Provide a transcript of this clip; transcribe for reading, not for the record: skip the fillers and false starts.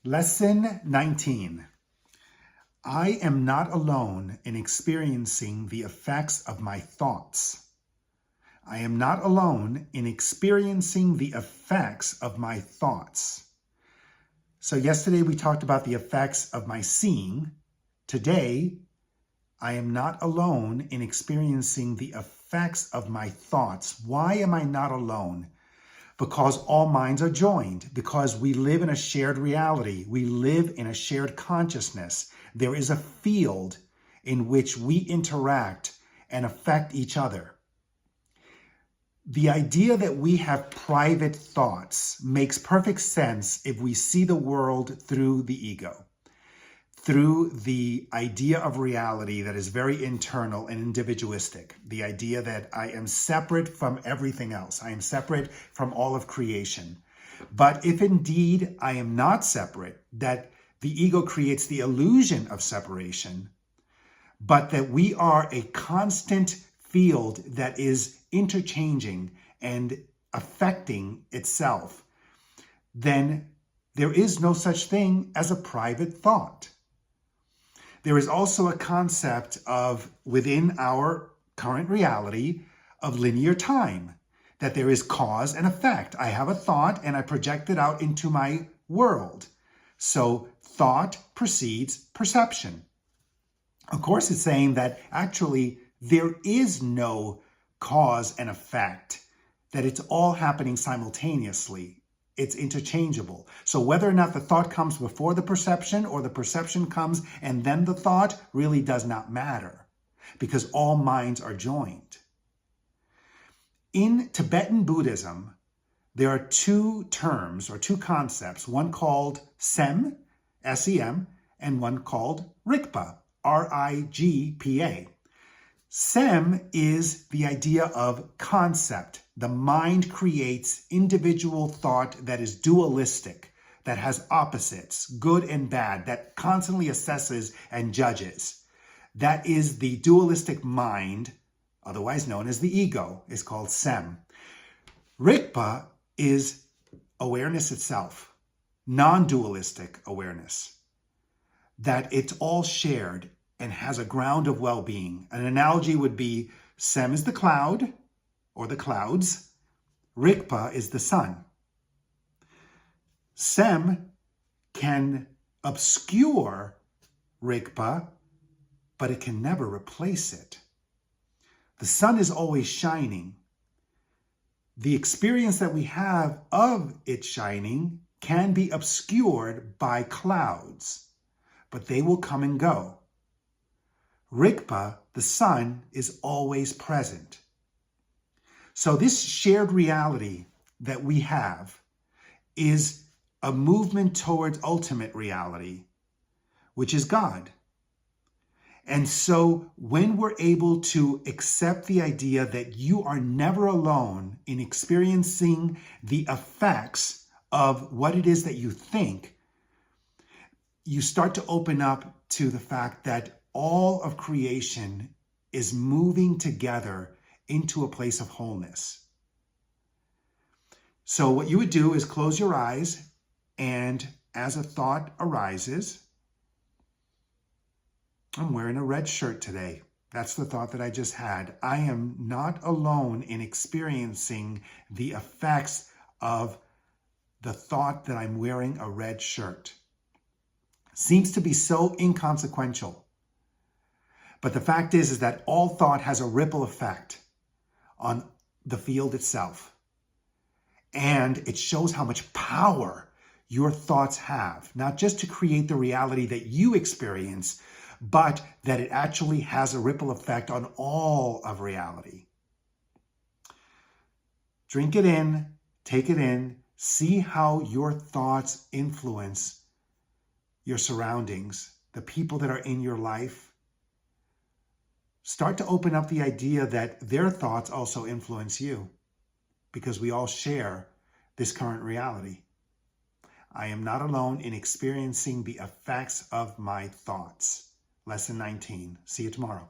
Lesson 19. I am not alone in experiencing the effects of my thoughts. I am not alone in experiencing the effects of my thoughts. So yesterday we talked about the effects of my seeing. Today, I am not alone in experiencing the effects of my thoughts. Why am I not alone? Because all minds are joined, because we live in a shared reality. We live in a shared consciousness. There is a field in which we interact and affect each other. The idea that we have private thoughts makes perfect sense if we see the world through the ego, through the idea of reality that is very internal and individualistic, the idea that I am separate from everything else. I am separate from all of creation. But if indeed I am not separate, that the ego creates the illusion of separation, but that we are a constant field that is interchanging and affecting itself, then there is no such thing as a private thought. There is also a concept of, within our current reality, of linear time, that there is cause and effect. I have a thought and I project it out into my world. So thought precedes perception. Of course, it's saying that actually there is no cause and effect, that it's all happening simultaneously. It's interchangeable. So whether or not the thought comes before the perception or the perception comes and then the thought really does not matter, because all minds are joined. In Tibetan Buddhism, there are two terms or two concepts, one called SEM, S-E-M, and one called Rigpa, R-I-G-P-A. SEM is the idea of concept. The mind creates individual thought that is dualistic, that has opposites, good and bad, that constantly assesses and judges. That is the dualistic mind, otherwise known as the ego, is called SEM. Rigpa is awareness itself, non-dualistic awareness, that it's all shared and has a ground of well-being. An analogy would be SEM is the cloud or the clouds. Rigpa is the sun. SEM can obscure Rigpa, but it can never replace it. The sun is always shining. The experience that we have of it shining can be obscured by clouds, but they will come and go. Rigpa, the sun, is always present. So this shared reality that we have is a movement towards ultimate reality, which is God. And so when we're able to accept the idea that you are never alone in experiencing the effects of what it is that you think, you start to open up to the fact that all of creation is moving together into a place of wholeness. So what you would do is close your eyes, and as a thought arises, I'm wearing a red shirt today. That's the thought that I just had. I am not alone in experiencing the effects of the thought that I'm wearing a red shirt. Seems to be so inconsequential. But the fact is that all thought has a ripple effect on the field itself. And it shows how much power your thoughts have, not just to create the reality that you experience, but that it actually has a ripple effect on all of reality. Drink it in, take it in, see how your thoughts influence your surroundings, the people that are in your life. Start to open up the idea that their thoughts also influence you, because we all share this current reality. I am not alone in experiencing the effects of my thoughts. Lesson 19. See you tomorrow.